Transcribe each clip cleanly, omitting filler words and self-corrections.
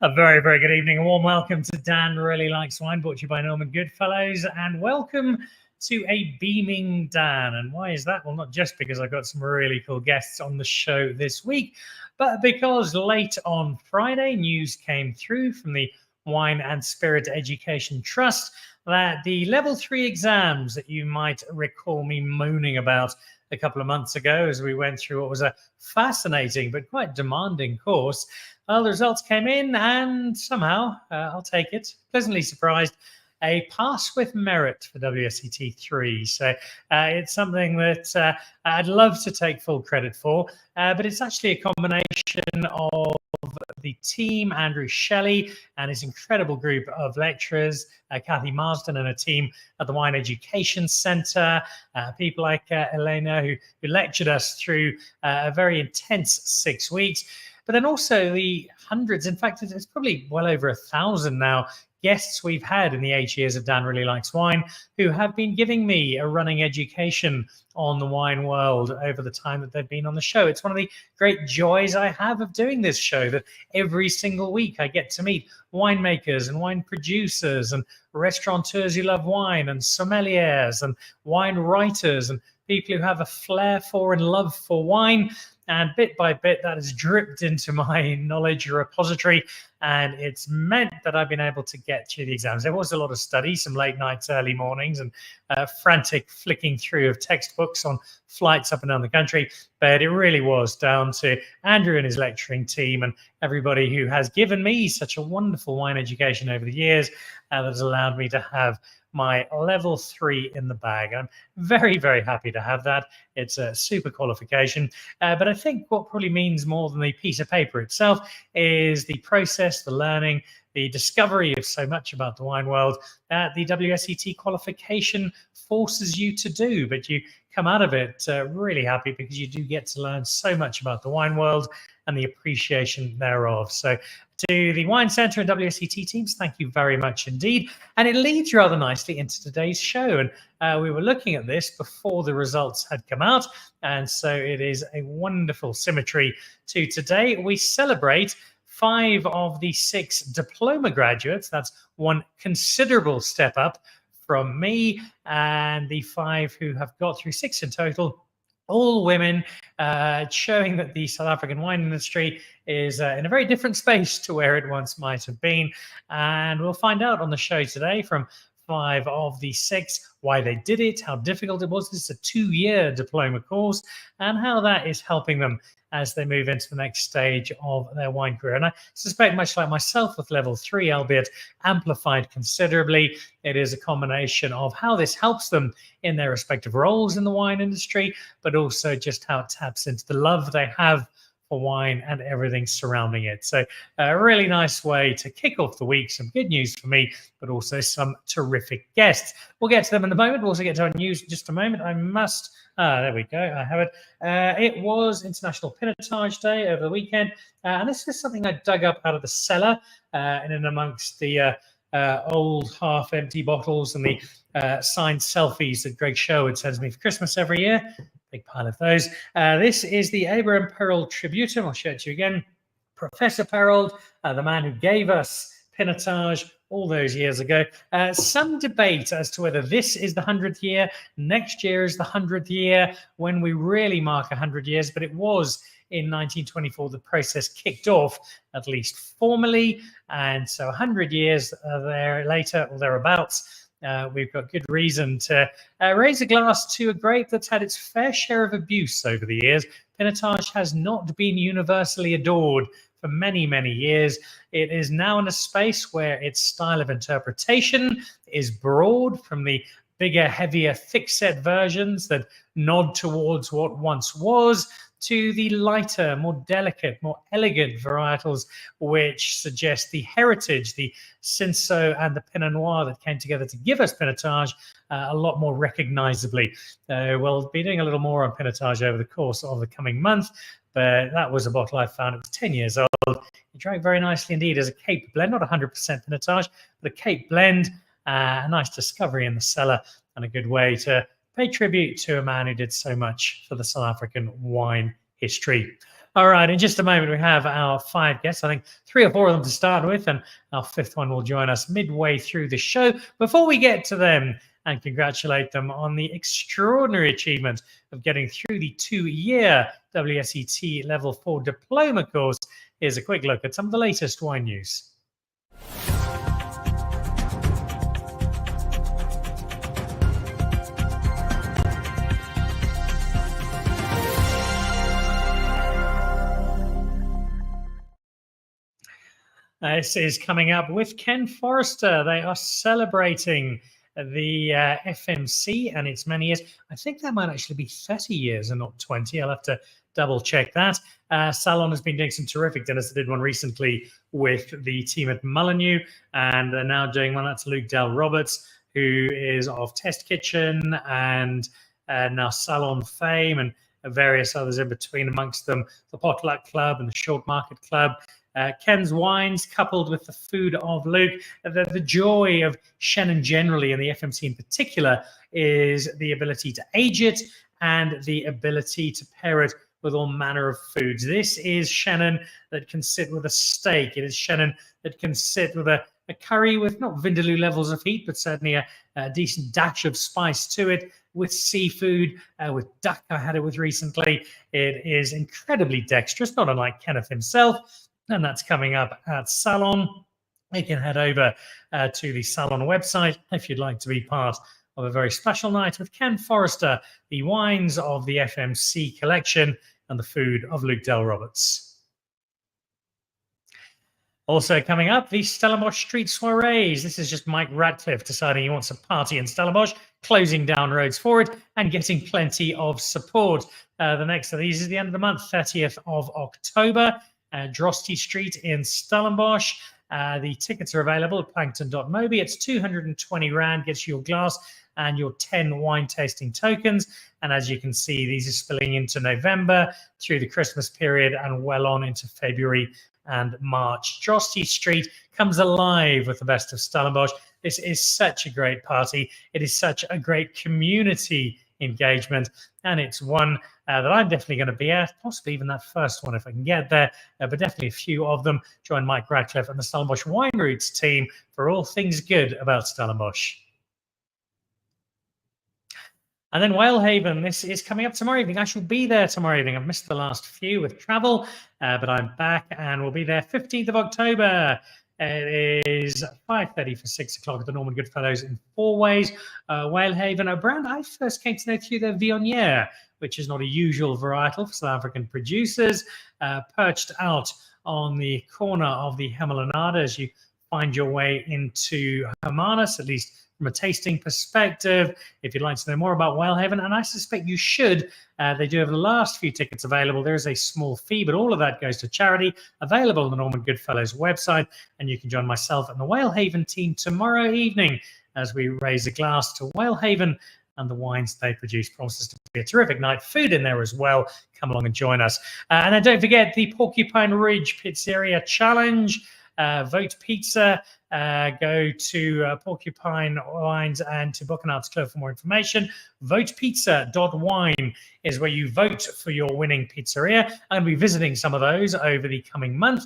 A very, very good evening. A warm welcome to Dan Really Likes Wine, brought to you by Norman Goodfellows, and welcome to a beaming Dan. And why is that? Well, not just because I've got some really cool guests on the show this week, but because late on Friday, news came through from the Wine and Spirit Education Trust that the level 3 exams that you might recall me moaning about a couple of months ago as we went through what was a fascinating but quite demanding course. Well, the results came in and somehow, I'll take it, pleasantly surprised, a pass with merit for WSET 3. So it's something that I'd love to take full credit for, but it's actually a combination of the team, Andrew Shelley and his incredible group of lecturers, Kathy Marsden and a team at the Wine Education Centre, people like Elena who lectured us through a very intense 6 weeks, but then also the hundreds, in fact, it's probably well over 1,000 now, guests we've had in the 8 years of Dan Really Likes Wine who have been giving me a running education on the wine world over the time that they've been on the show. It's one of the great joys I have of doing this show, that every single week I get to meet winemakers and wine producers and restaurateurs who love wine and sommeliers and wine writers and people who have a flair for and love for wine. And bit by bit, that has dripped into my knowledge repository, and it's meant that I've been able to get through the exams. There was a lot of study, some late nights, early mornings, and frantic flicking through of textbooks on flights up and down the country. But it really was down to Andrew and his lecturing team and everybody who has given me such a wonderful wine education over the years that has allowed me to have my level 3 in the bag. I'm very, very happy to have that. It's a super qualification. But I think what probably means more than the piece of paper itself is the process, the learning, the discovery of so much about the wine world that the WSET qualification forces you to do. But you come out of it really happy because you do get to learn so much about the wine world and the appreciation thereof. So to the Wine Centre and WSET teams, thank you very much indeed. And it leads rather nicely into today's show. And we were looking at this before the results had come out. And so it is a wonderful symmetry to today. We celebrate 5 of the 6 diploma graduates. That's one considerable step up from me, and the 5 who have got through 6 in total, all women, showing that the South African wine industry is in a very different space to where it once might have been. And we'll find out on the show today from 5 of the 6 why they did it, how difficult it was. This is a 2-year diploma course, and how that is helping them as they move into the next stage of their wine career. And I suspect, much like myself with level 3, albeit amplified considerably, it is a combination of how this helps them in their respective roles in the wine industry, but also just how it taps into the love they have for wine and everything surrounding it. So a really nice way to kick off the week. Some good news for me, but also some terrific guests. We'll get to them in a moment. We'll also get to our news in just a moment. There we go. I have it. It was International Pinotage Day over the weekend. And this is something I dug up out of the cellar and in amongst the old half-empty bottles and the signed selfies that Greg Sherwood sends me for Christmas every year. Big pile of those. This is the Abraham Perold Tributum. I'll show it to you again. Professor Perold, the man who gave us Pinotage all those years ago. Some debate as to whether this is the 100th year, next year is the 100th year, when we really mark 100 years, but it was in 1924 the process kicked off, at least formally, and so 100 years later, or thereabouts, we've got good reason to raise a glass to a grape that's had its fair share of abuse over the years. Pinotage has not been universally adored for many, many years. It is now in a space where its style of interpretation is broad, from the bigger, heavier, thick-set versions that nod towards what once was, to the lighter, more delicate, more elegant varietals, which suggest the heritage, the Cinsault and the Pinot Noir that came together to give us Pinotage a lot more recognizably. We'll be doing a little more on Pinotage over the course of the coming month, but that was a bottle I found. It was 10 years old. It drank very nicely indeed as a Cape blend, not 100% Pinotage, but a Cape blend, a nice discovery in the cellar and a good way to pay tribute to a man who did so much for the South African wine history. All right, in just a moment, we have our 5 guests. I think 3 or 4 of them to start with, and our 5th one will join us midway through the show. Before we get to them and congratulate them on the extraordinary achievement of getting through the 2-year WSET Level 4 diploma course, here's a quick look at some of the latest wine news. This is coming up with Ken Forrester. They are celebrating the FMC and its many years. I think that might actually be 30 years and not 20. I'll have to double check that. Salon has been doing some terrific dinners. They did one recently with the team at Mullineux, and they're now doing one. That's Luke Dell Roberts, who is of Test Kitchen and now Salon fame, and various others in between, amongst them the Potluck Club and the Short Market Club. Ken's wines, coupled with the food of Luke, the joy of Chenin generally, and the FMC in particular, is the ability to age it and the ability to pair it with all manner of foods. This is Chenin that can sit with a steak. It is Chenin that can sit with a curry with not Vindaloo levels of heat, but certainly a decent dash of spice to it, with seafood, with duck I had it with recently. It is incredibly dexterous, not unlike Kenneth himself. And that's coming up at Salon. You can head over to the Salon website if you'd like to be part of a very special night with Ken Forrester, the wines of the FMC collection, and the food of Luke Dell Roberts. Also coming up, the Stellenbosch Street Soirees. This is just Mike Radcliffe deciding he wants a party in Stellenbosch, closing down roads for it and getting plenty of support. The next of these is the end of the month, 30th of October. Drosty Street in Stellenbosch. The tickets are available at plankton.mobi. It's 220 Rand, gets you your glass and your 10 wine tasting tokens. And as you can see, these are spilling into November through the Christmas period and well on into February and March. Drosty Street comes alive with the best of Stellenbosch. This is such a great party. It is such a great community engagement, and it's one that I'm definitely going to be at, possibly even that first one if I can get there, but definitely a few of them. Join Mike Radcliffe and the Stellenbosch Wine Routes team for all things good about Stellenbosch. And then Whalehaven, this is coming up tomorrow evening. I shall be there tomorrow evening. I've missed the last few with travel, but I'm back and we'll be there 15th of October. It is 5:30 for 6 o'clock at the Norman Goodfellows in Four Ways. Whalehaven, a brand I first came to know through their Viognier, which is not a usual varietal for South African producers, perched out on the corner of the Hemelanada as you find your way into Hermanus, at least from a tasting perspective. If you'd like to know more about Whalehaven, and I suspect you should, they do have the last few tickets available. There is a small fee, but all of that goes to charity, available on the Norman Goodfellows website, and you can join myself and the Whalehaven team tomorrow evening as we raise a glass to Whalehaven and the wines they produce. Promises to be a terrific night. Food in there as well. Come along and join us. And then don't forget the Porcupine Ridge Pizzeria Challenge. Vote pizza. Go to Porcupine Wines and to Book and Arts Club for more information. Votepizza.wine is where you vote for your winning pizzeria. I'm going to be visiting some of those over the coming month.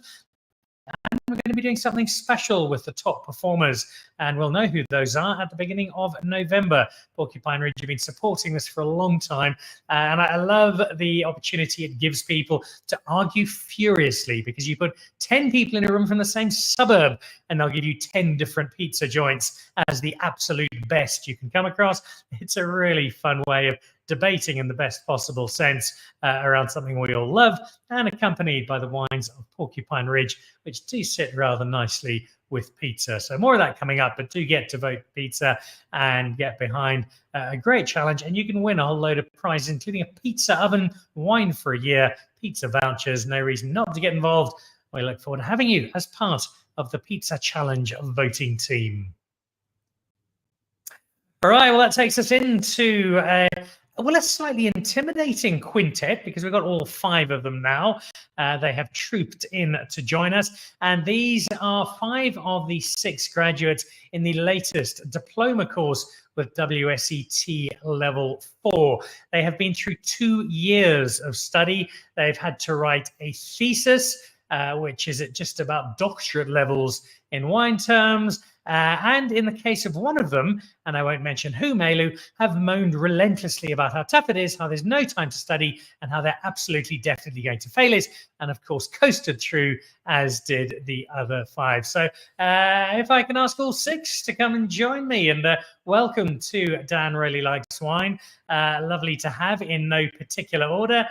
And we're going to be doing something special with the top performers, and we'll know who those are at the beginning of November. Porcupine Ridge have been supporting this for a long time, and I love the opportunity it gives people to argue furiously, because you put 10 people in a room from the same suburb and they'll give you 10 different pizza joints as the absolute best you can come across. It's a really fun way of debating in the best possible sense around something we all love, and accompanied by the wines of Porcupine Ridge, which do sit rather nicely with pizza. So more of that coming up, but do get to Vote Pizza and get behind a great challenge, and you can win a whole load of prizes, including a pizza oven, wine for a year, pizza vouchers. No reason not to get involved. We look forward to having you as part of the Pizza Challenge voting team. All right, well, that takes us into well, a slightly intimidating quintet, because we've got all 5 of them now. They have trooped in to join us, and these are 5 of the 6 graduates in the latest diploma course with WSET level 4. They have been through 2 years of study. They've had to write a thesis, which is at just about doctorate levels in wine terms. And in the case of one of them, and I won't mention who, Malu, have moaned relentlessly about how tough it is, how there's no time to study, and how they're absolutely definitely going to fail it, and of course coasted through, as did the other 5. So if I can ask all 6 to come and join me, and welcome to Dan Really Likes Wine. Lovely to have, in no particular order,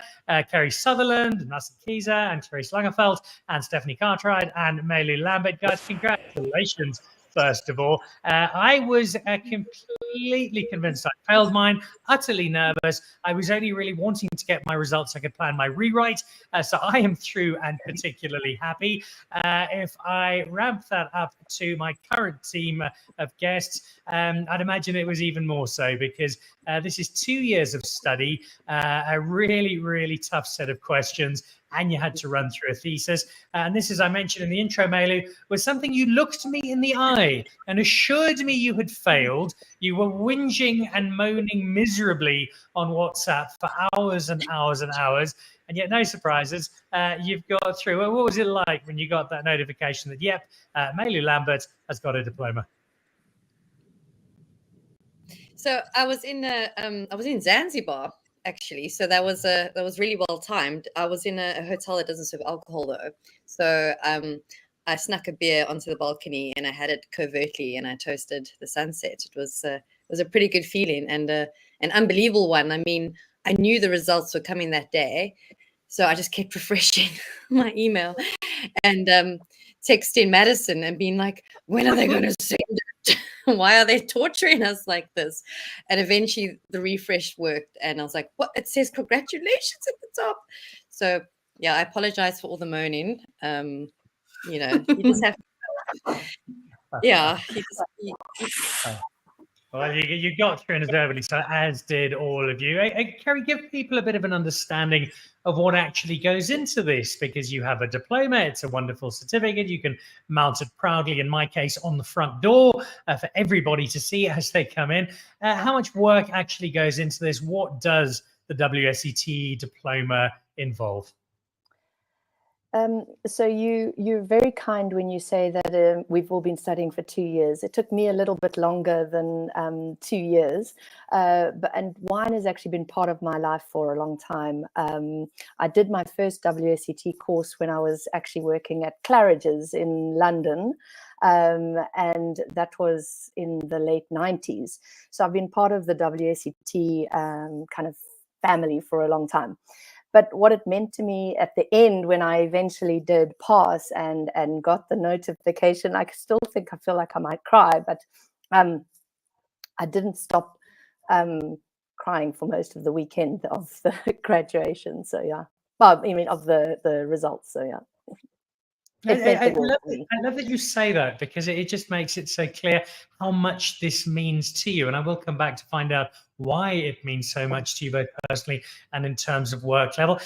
Kerry Sutherland, Madison and Clarise Sciocatti, and Stephanie Cartwright, and Malu Lambert. Guys, congratulations. First of all, I was completely convinced I failed mine, utterly nervous. I was only really wanting to get my results so I could plan my rewrite. So I am through and particularly happy. If I ramp that up to my current team of guests, I'd imagine it was even more so, because this is 2 years of study, a really, really tough set of questions, and you had to run through a thesis. And this, as I mentioned in the intro, Malu, was something you looked me in the eye and assured me you had failed. You were whinging and moaning miserably on WhatsApp for hours and hours and hours, and yet no surprises, you've got through. Well, what was it like when you got that notification that, yep, Malu Lambert has got a diploma? So I was in Zanzibar, actually, so that was really well timed. I was in a hotel that doesn't serve alcohol though, so I snuck a beer onto the balcony and I had it covertly and I toasted the sunset. It was a pretty good feeling and an unbelievable one. I mean, I knew the results were coming that day, so I just kept refreshing my email and texting Madison and being like, when are they going to send it? Why are they torturing us like this? And eventually the refresh worked and I was like, what? It says congratulations at the top. So yeah, I apologize for all the moaning. You know, you just have to, yeah. Well, you got through and deservedly so, as did all of you. Kerry, give people a bit of an understanding of what actually goes into this, because you have a diploma. It's a wonderful certificate. You can mount it proudly, in my case, on the front door for everybody to see as they come in. How much work actually goes into this? What does the WSET diploma involve? So you're very kind when you say that we've all been studying for 2 years. It took me a little bit longer than 2 years, and wine has actually been part of my life for a long time. I did my first WSET course when I was actually working at Claridge's in London, and that was in the late 90s. So I've been part of the WSET kind of family for a long time. But what it meant to me at the end, when I eventually did pass and got the notification, I still think I feel like I might cry, but I didn't stop crying for most of the weekend of the graduation. So yeah, well, I mean of the results. So yeah. I love that you say that, because it just makes it so clear how much this means to you. And I will come back to find out why it means so much to you, both personally and in terms of work level.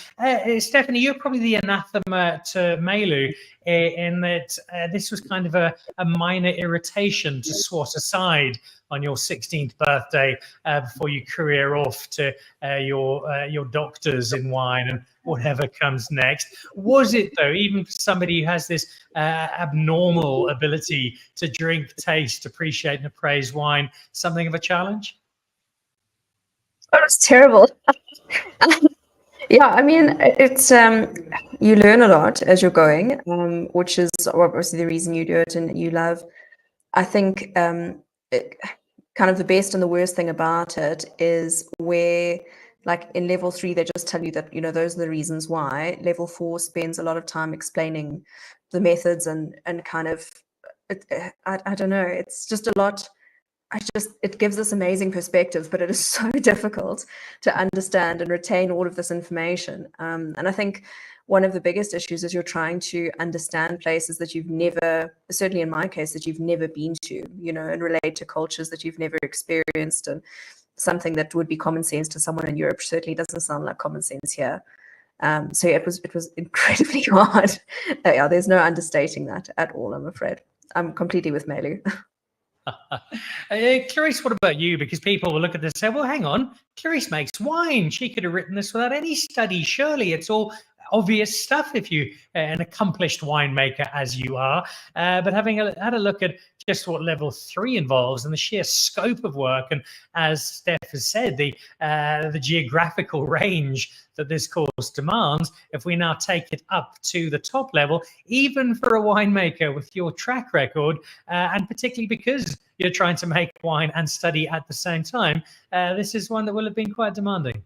Stephanie, you're probably the anathema to Malu in that this was kind of a minor irritation to swat aside on your 16th birthday before you career off to your doctors in wine and whatever comes next. Was it, though, even for somebody who has this abnormal ability to drink, taste, appreciate and appraise wine, something of a challenge? Oh, it's terrible. Yeah, I mean, it's you learn a lot as you're going, which is obviously the reason you do it and you love. I think kind of the best and the worst thing about it is where, like in level 3, they just tell you that, you know, those are the reasons why. Level 4 spends a lot of time explaining the methods and kind of, I don't know, it's just a lot. It gives this amazing perspective, but it is so difficult to understand and retain all of this information. And I think one of the biggest issues is you're trying to understand places that you've never, certainly in my case, that you've never been to, you know, and relate to cultures that you've never experienced. And something that would be common sense to someone in Europe certainly doesn't sound like common sense here. So yeah, it was incredibly hard. Yeah, there's no understating that at all, I'm afraid. I'm completely with Malu. Clarice, what about you? Because people will look at this and say, well, hang on, Clarice makes wine. She could have written this without any study. Surely it's all obvious stuff if you an accomplished winemaker as you are. But having had a look at just what level 3 involves and the sheer scope of work, and as Steph has said, the geographical range that this course demands, if we now take it up to the top level, even for a winemaker with your track record, and particularly because you're trying to make wine and study at the same time, this is one that will have been quite demanding.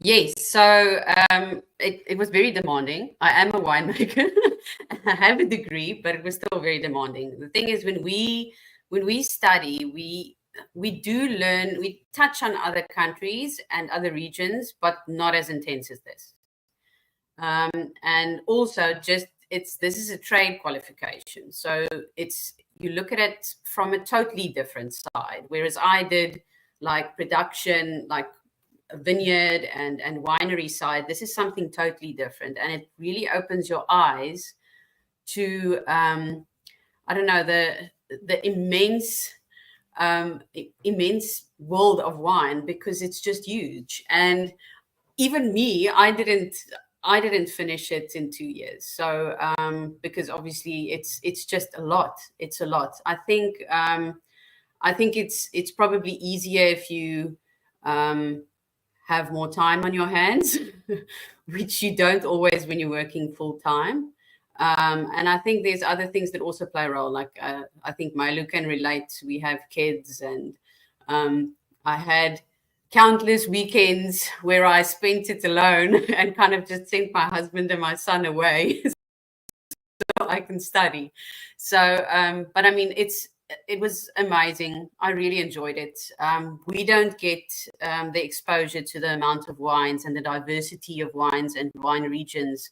Yes, so it was very demanding. I am a winemaker. I have a degree, but it was still very demanding. The thing is, when we study, we do learn, we touch on other countries and other regions, but not as intense as this. And also, this is a trade qualification, so you look at it from a totally different side. Whereas I did like production, like a vineyard and winery side, this is something totally different, and it really opens your eyes to I don't know, the immense world of wine, because it's just huge. And even me, I didn't finish it in 2 years, so because obviously it's just a lot. It's a lot. I think it's probably easier if you have more time on your hands, which you don't always when you're working full time. And I think there's other things that also play a role. Like I think Malu can relate. We have kids, and I had countless weekends where I spent it alone and kind of just sent my husband and my son away so I can study. So, but I mean, it was amazing. I really enjoyed it. We don't get the exposure to the amount of wines and the diversity of wines and wine regions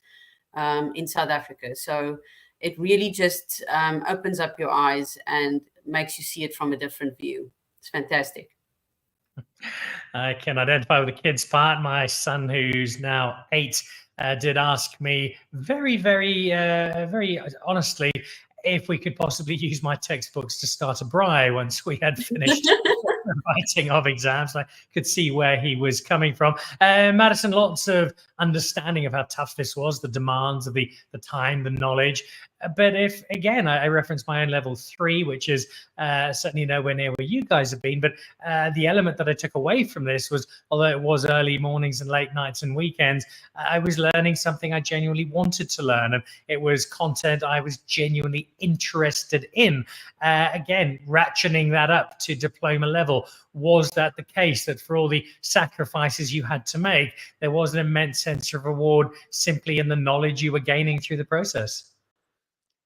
in South Africa. So it really just opens up your eyes and makes you see it from a different view. It's fantastic. I can identify with the kids part. My son, who's now 8, did ask me very, very, very honestly if we could possibly use my textbooks to start a braai once we had finished the writing of exams. I could see where he was coming from. Madison, lots of understanding of how tough this was, the demands of the time, the knowledge. But if, again, I reference my own level 3, which is certainly nowhere near where you guys have been, but the element that I took away from this was, although it was early mornings and late nights and weekends, I was learning something I genuinely wanted to learn, and it was content I was genuinely interested in. Again, ratcheting that up to diploma level, was that the case, that for all the sacrifices you had to make, there was an immense sense of reward simply in the knowledge you were gaining through the process?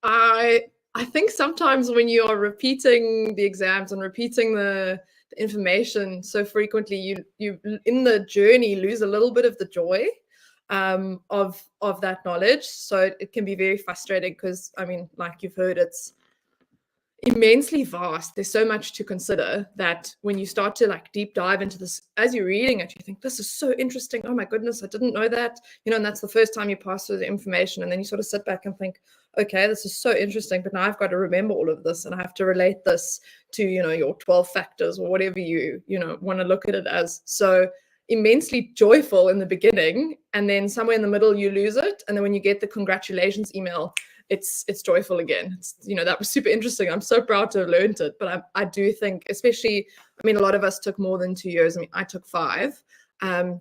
I think sometimes when you are repeating the exams and repeating the information so frequently, you in the journey lose a little bit of the joy of that knowledge. So it can be very frustrating because, I mean, like you've heard, it's immensely vast. There's so much to consider that when you start to like deep dive into this, as you're reading it, you think, this is so interesting. Oh my goodness, I didn't know that. You know, and that's the first time you pass through the information. And then you sort of sit back and think, okay, this is so interesting, but now I've got to remember all of this and I have to relate this to, you know, your 12 factors or whatever you want to look at it as. So immensely joyful in the beginning, and then somewhere in the middle you lose it. And then when you get the congratulations email, it's joyful again. It's, you know, that was super interesting. I'm so proud to have learned it. But I do think, especially, I mean, a lot of us took more than 2 years. I mean, I took 5.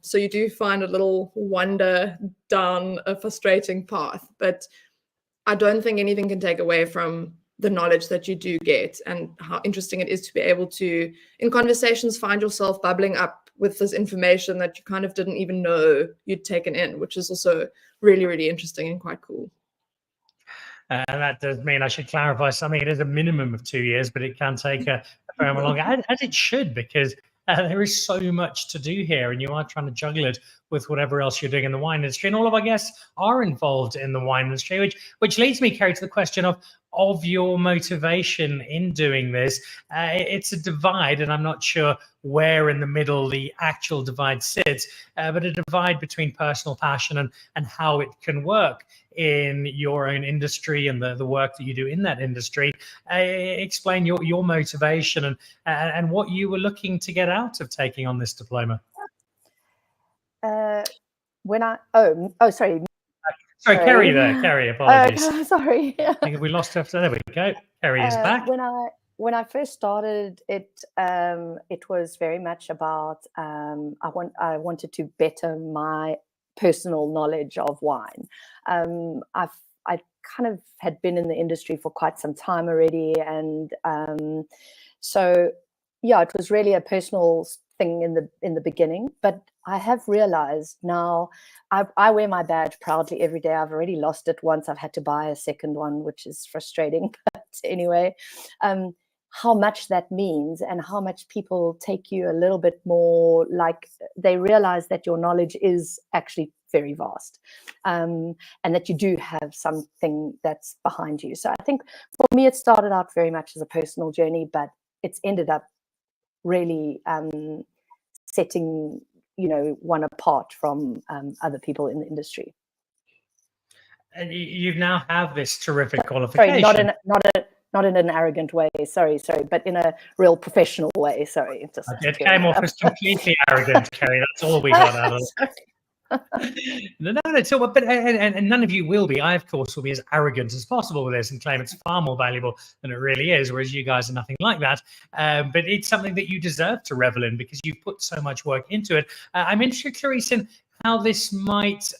So you do find a little wander down a frustrating path. But I don't think anything can take away from the knowledge that you do get and how interesting it is to be able to, in conversations, find yourself bubbling up with this information that you kind of didn't even know you'd taken in, which is also really, really interesting and quite cool. And that does mean I should clarify something. It is a minimum of 2 years, but it can take a fair amount longer, as it should, because there is so much to do here, and you are trying to juggle it with whatever else you're doing in the wine industry. And all of our guests are involved in the wine industry, which leads me, Kerry, to the question of of your motivation in doing this. It's a divide, and I'm not sure where in the middle the actual divide sits, but a divide between personal passion and how it can work in your own industry and the work that you do in that industry. Explain your motivation and what you were looking to get out of taking on this diploma. Sorry. Sorry, Kerry there. Kerry, apologies. Sorry. I think we lost her. There we go. Kerry is back. When I first started, it was very much about I wanted to better my personal knowledge of wine. I kind of had been in the industry for quite some time already, and so yeah, it was really a personal thing in the beginning. But I have realized now, I wear my badge proudly every day. I've already lost it once. I've had to buy a second one, which is frustrating. But anyway, how much that means and how much people take you a little bit more, like they realize that your knowledge is actually very vast, and that you do have something that's behind you. So I think for me, it started out very much as a personal journey, but it's ended up really setting one apart from other people in the industry. And you now have this terrific qualification. Sorry, not in an arrogant way. Sorry, but in a real professional way. Sorry. It came off as completely arrogant, Kerry. That's all we got out of it. No. So, but and none of you will be. I, of course, will be as arrogant as possible with this and claim it's far more valuable than it really is. Whereas you guys are nothing like that. But it's something that you deserve to revel in because you've put so much work into it. I'm interested, Clarise, in how this might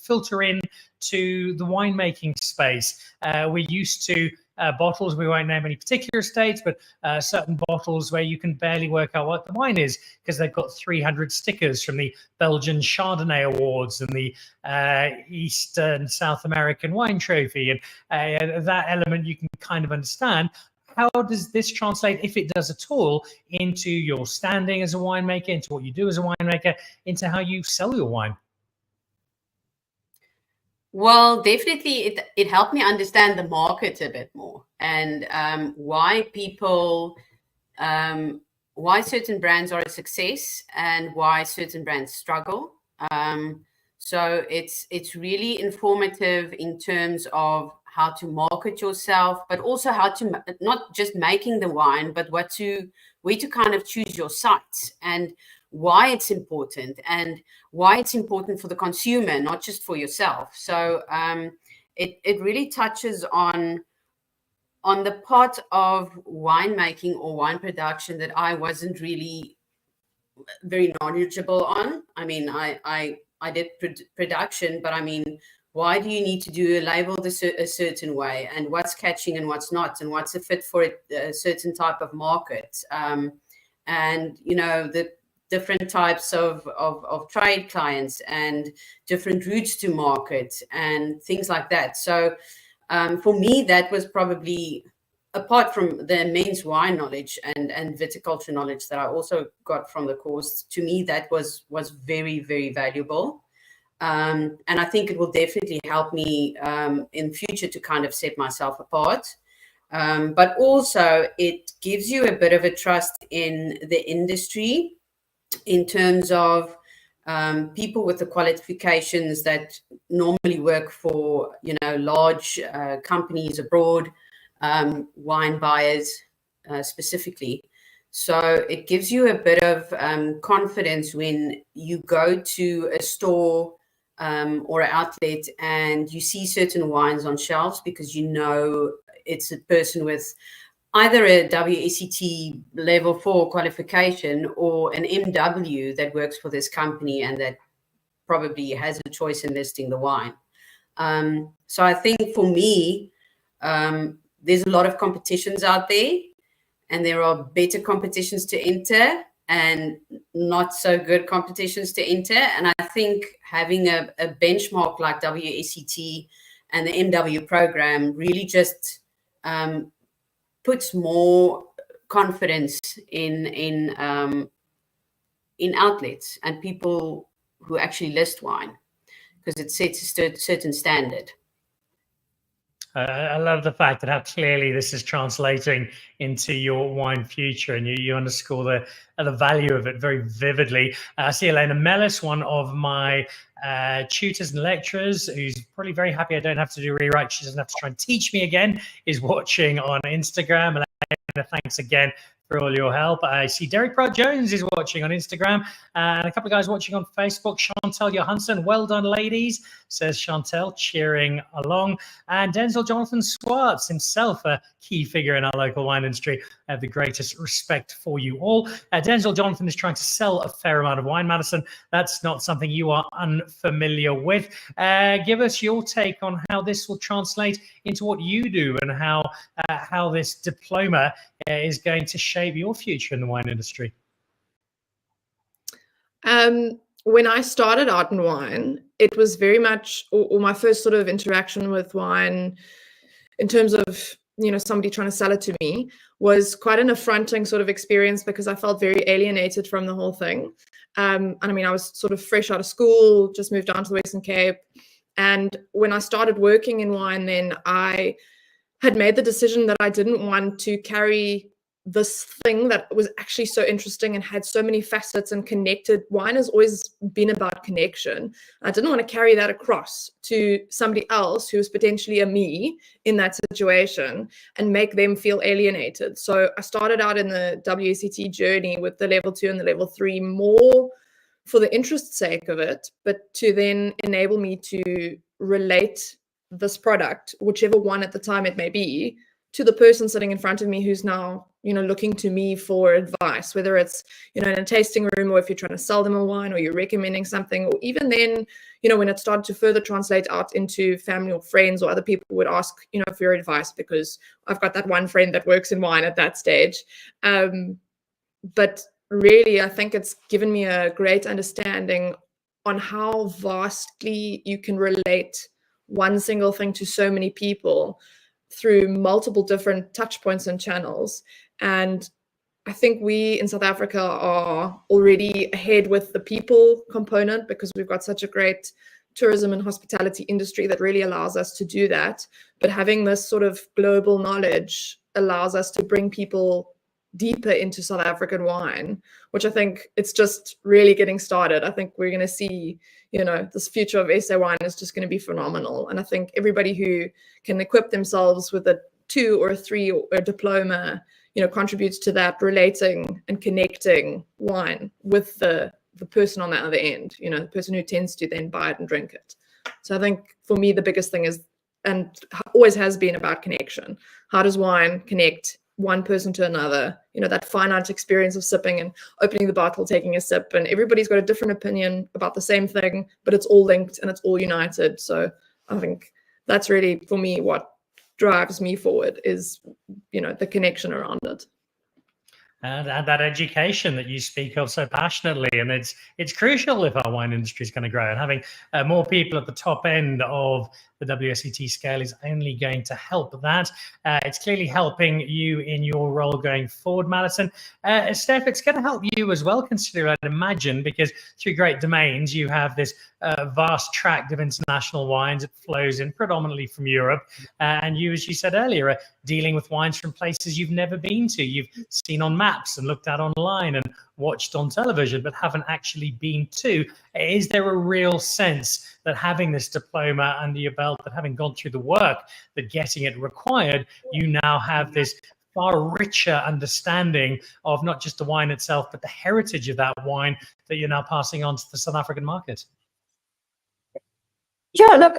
filter in to the winemaking space. We're used to bottles, we won't name any particular states, but certain bottles where you can barely work out what the wine is because they've got 300 stickers from the Belgian Chardonnay Awards and the Eastern South American Wine Trophy. And that element you can kind of understand. How does this translate, if it does at all, into your standing as a winemaker, into what you do as a winemaker, into how you sell your wine? Well, definitely it helped me understand the market a bit more and why people, why certain brands are a success and why certain brands struggle. So it's really informative in terms of how to market yourself, but also how to not just making the wine, but where to kind of choose your sites and why it's important and why it's important for the consumer, not just for yourself. So it really touches on the part of winemaking or wine production that I wasn't really very knowledgeable on. I mean, I did production, but I mean, why do you need to do a label a certain way, and what's catching and what's not, and what's a fit for a certain type of market, and the different types of trade clients and different routes to market and things like that. So for me, that was probably, apart from the immense wine knowledge and viticulture knowledge that I also got from the course, to me that was very, very valuable. And I think it will definitely help me in future to kind of set myself apart. But also it gives you a bit of a trust in the industry in terms of people with the qualifications that normally work for, large companies abroad, wine buyers specifically. So it gives you a bit of confidence when you go to a store or an outlet and you see certain wines on shelves because it's a person with either a WSET level 4 qualification or an MW that works for this company and that probably has a choice in listing the wine. So I think for me, there's a lot of competitions out there, and there are better competitions to enter and not so good competitions to enter. And I think having a benchmark like WSET and the MW program really just puts more confidence in outlets and people who actually list wine, because it sets a certain standard. I love the fact that how clearly this is translating into your wine future, and you underscore the value of it very vividly. I see Elena Mellis, one of my tutors and lecturers, who's probably very happy I don't have to do rewrite. She doesn't have to try and teach me again, is watching on Instagram. Elena, thanks again for all your help. I see Derek Pratt Jones is watching on Instagram, and a couple of guys watching on Facebook. Chantal Johansson, well done, ladies, says Chantal, cheering along. And Denzel Jonathan Swartz, himself a key figure in our local wine industry. I have the greatest respect for you all. Denzel Jonathan is trying to sell a fair amount of wine, Madison. That's not something you are unfamiliar with. Give us your take on how this will translate into what you do, and how this diploma is going to shape your future in the wine industry. When I started out in wine, it was very much, or my first sort of interaction with wine in terms of, somebody trying to sell it to me, was quite an affronting sort of experience, because I felt very alienated from the whole thing. And I mean, I was sort of fresh out of school, just moved down to the Western Cape. And when I started working in wine, then I had made the decision that I didn't want to carry this thing that was actually so interesting and had so many facets and connected. Wine has always been about connection. I didn't want to carry that across to somebody else who was potentially a me in that situation and make them feel alienated. So I started out in the WSET journey with the level 2 and the level 3 more for the interest sake of it, but to then enable me to relate this product, whichever one at the time it may be, to the person sitting in front of me who's now, looking to me for advice, whether it's, in a tasting room, or if you're trying to sell them a wine, or you're recommending something, or even then, when it started to further translate out into family or friends, or other people would ask, for your advice, because I've got that one friend that works in wine at that stage. But really, I think it's given me a great understanding on how vastly you can relate one single thing to so many people through multiple different touch points and channels. And I think we in South Africa are already ahead with the people component, because we've got such a great tourism and hospitality industry that really allows us to do that. But having this sort of global knowledge allows us to bring people deeper into South African wine, which I think it's just really getting started. I think we're going to see, this future of SA wine is just going to be phenomenal. And I think everybody who can equip themselves with a 2 or a 3 or a diploma, contributes to that relating and connecting wine with the person on the other end, the person who tends to then buy it and drink it. So I think for me, the biggest thing is, and always has been, about connection. How does wine connect one person to another? That finite experience of sipping and opening the bottle, taking a sip, and everybody's got a different opinion about the same thing, but it's all linked and it's all united. So I think that's really, for me, what drives me forward is, the connection around it. And that education that you speak of so passionately, and it's crucial if our wine industry is going to grow. And having more people at the top end of the WSET scale is only going to help that. It's clearly helping you in your role going forward, Madison. Steph, it's going to help you as well, consider, I'd imagine, because through Great Domains, you have this vast tract of international wines. It flows in predominantly from Europe. And you, as you said earlier, are dealing with wines from places you've never been to. You've seen on maps and looked at online and watched on television, but haven't actually been to. Is there a real sense that having this diploma under your belt, that having gone through the work that getting it required, you now have this far richer understanding of not just the wine itself, but the heritage of that wine that you're now passing on to the South African market? Yeah, look,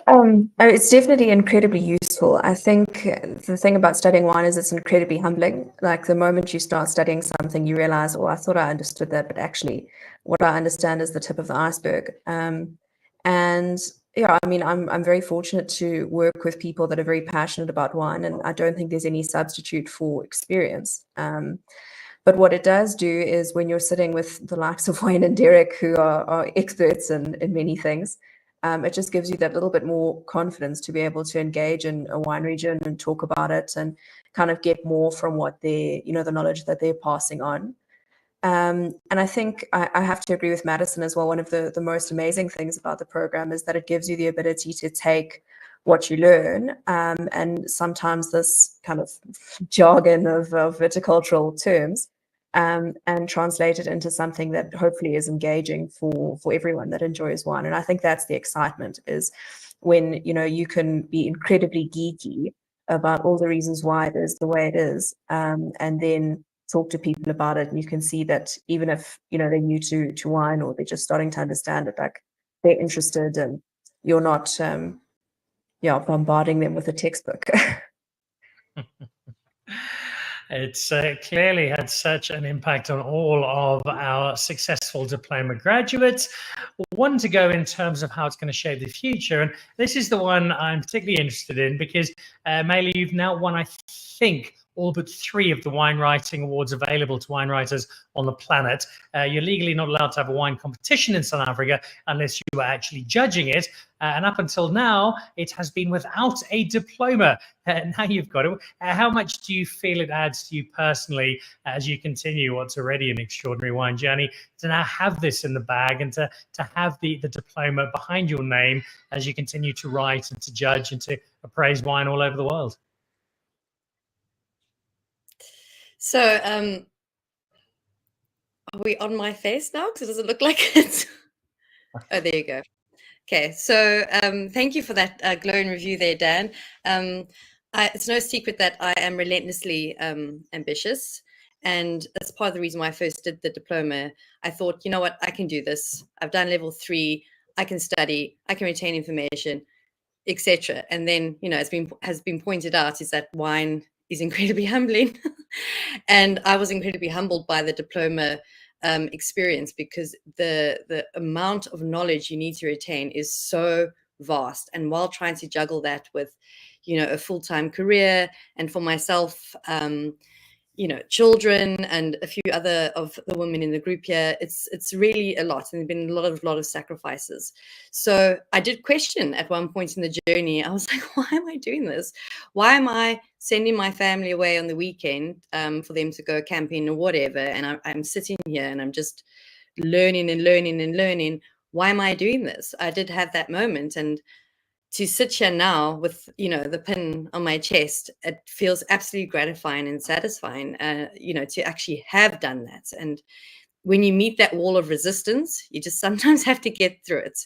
it's definitely incredibly useful. I think the thing about studying wine is it's incredibly humbling. Like the moment you start studying something, you realize, oh, I thought I understood that, but actually what I understand is the tip of the iceberg. And yeah, I mean, I'm very fortunate to work with people that are very passionate about wine, and I don't think there's any substitute for experience. But what it does do is when you're sitting with the likes of Wayne and Derek, who are experts in many things, it just gives you that little bit more confidence to be able to engage in a wine region and talk about it and kind of get more from what they, the knowledge that they're passing on. And I think I have to agree with Madison as well. One of the most amazing things about the program is that it gives you the ability to take what you learn, and sometimes this kind of jargon of viticultural terms, and translate it into something that hopefully is engaging for everyone that enjoys wine. And I think that's the excitement, is when, you know, you can be incredibly geeky about all the reasons why it is the way it is, and then talk to people about it, and you can see that even if, you know, they're new to wine, or they're just starting to understand it, like, they're interested, and you're not bombarding them with a textbook. It's clearly had such an impact on all of our successful diploma graduates. One to go in terms of how it's going to shape the future, and this is the one I'm particularly interested in, because Malu, you've now won, I think, all but 3 of the wine writing awards available to wine writers on the planet. You're legally not allowed to have a wine competition in South Africa unless you are actually judging it. And up until now, it has been without a diploma. Now you've got it. How much do you feel it adds to you personally as you continue what's already an extraordinary wine journey, to now have this in the bag, and to have the diploma behind your name as you continue to write and to judge and to appraise wine all over the world? So, are we on my face now? Because it doesn't look like it. Oh, there you go. Okay, so thank you for that glowing review there, Dan. It's no secret that I am relentlessly ambitious, and that's part of the reason why I first did the diploma. I thought, you know what, I can do this. I've done level 3. I can study. I can retain information, etc. And then, you know, has been pointed out, is that wine is incredibly humbling. And I was incredibly humbled by the diploma experience, because the amount of knowledge you need to retain is so vast. And while trying to juggle that with, you know, a full-time career, and for myself, you know, children and a few other of the women in the group here, it's really a lot, and there've been a lot of sacrifices. So I did question at one point in the journey. I was like, why am I doing this? Why am I sending my family away on the weekend for them to go camping or whatever, and I'm sitting here and I'm just learning and learning and learning? Why am I doing this? I did have that moment, and to sit here now with, you know, the pin on my chest, it feels absolutely gratifying and satisfying, you know, to actually have done that. And when you meet that wall of resistance, you just sometimes have to get through it.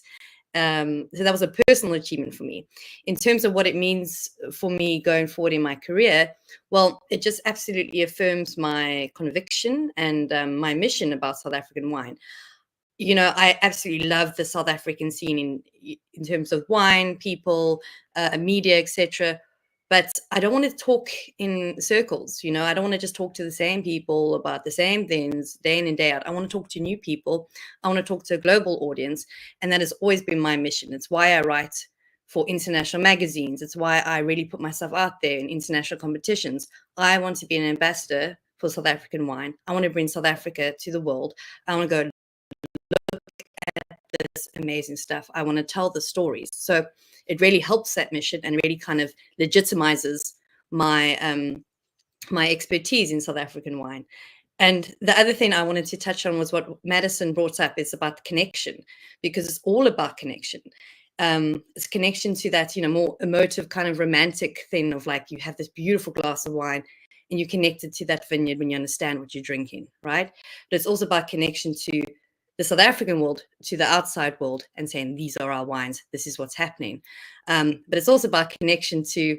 So that was a personal achievement for me. In terms of what it means for me going forward in my career, well, it just absolutely affirms my conviction and my mission about South African wine. You know, I absolutely love the South African scene in terms of wine, people, media, etc. But I don't want to talk in circles. You know, I don't want to just talk to the same people about the same things day in and day out. I want to talk to new people. I want to talk to a global audience. And that has always been my mission. It's why I write for international magazines. It's why I really put myself out there in international competitions. I want to be an ambassador for South African wine. I want to bring South Africa to the world. I want to go at this amazing stuff. I want to tell the stories. So it really helps that mission, and really kind of legitimizes my my expertise in South African wine. And the other thing I wanted to touch on was what Madison brought up, is about connection, because it's all about connection. It's connection to that, you know, more emotive kind of romantic thing of, like, you have this beautiful glass of wine and you're connected to that vineyard when you understand what you're drinking, right? But it's also about connection to the South African world, to the outside world, and saying, these are our wines, this is what's happening. But it's also about connection to,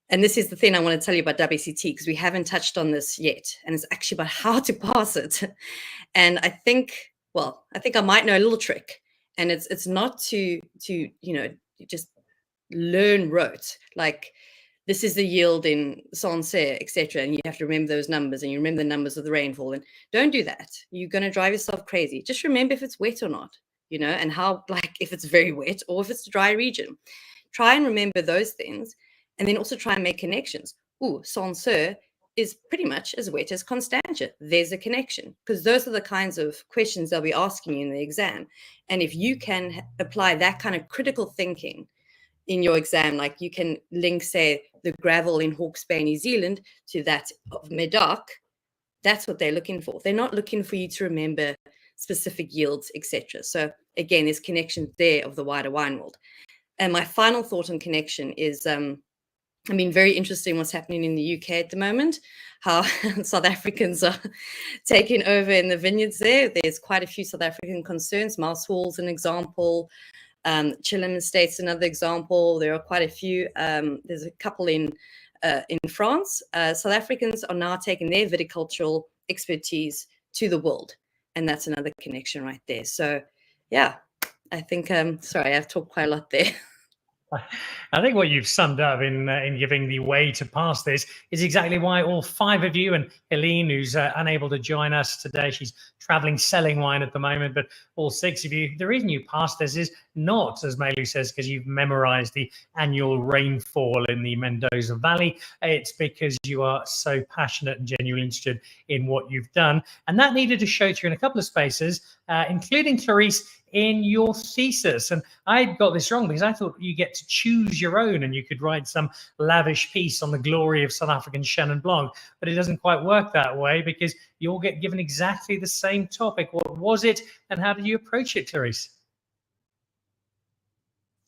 and this is the thing I want to tell you about WSET, because we haven't touched on this yet, and it's actually about how to pass it. And I think I might know a little trick, and it's not to you know, just learn rote, like, this is the yield in Sancerre, etc. And you have to remember those numbers, and you remember the numbers of the rainfall. And don't do that. You're going to drive yourself crazy. Just remember if it's wet or not, you know, and how, like, if it's very wet or if it's a dry region. Try and remember those things, and then also try and make connections. Ooh, Sancerre is pretty much as wet as Constantia. There's a connection, because those are the kinds of questions they'll be asking you in the exam. And if you can apply that kind of critical thinking in your exam, like you can link, say, the gravel in Hawke's Bay, New Zealand, to that of Medoc, that's what they're looking for. They're not looking for you to remember specific yields, etc. So again, there's connections there of the wider wine world. And my final thought on connection is, I mean, very interesting what's happening in the UK at the moment, how South Africans are taking over in the vineyards there. There's quite a few South African concerns. Mouse Hall's an example. Chilham Estate's another example. There are quite a few. There's a couple in France. South Africans are now taking their viticultural expertise to the world. And that's another connection right there. So, yeah, I think, sorry, I've talked quite a lot there. I think what you've summed up in giving the way to pass this is exactly why all 5 of you, and Helene, who's unable to join us today, she's traveling selling wine at the moment, but all 6 of you, the reason you passed this is not, as Malu says, because you've memorized the annual rainfall in the Mendoza Valley. It's because you are so passionate and genuinely interested in what you've done. And that needed to show through in a couple of spaces, including Clarise, in your thesis. And I got this wrong because I thought you get to choose your own and you could write some lavish piece on the glory of South African Chenin Blanc, but it doesn't quite work that way because you all get given exactly the same topic. What was it and how did you approach it, Clarise?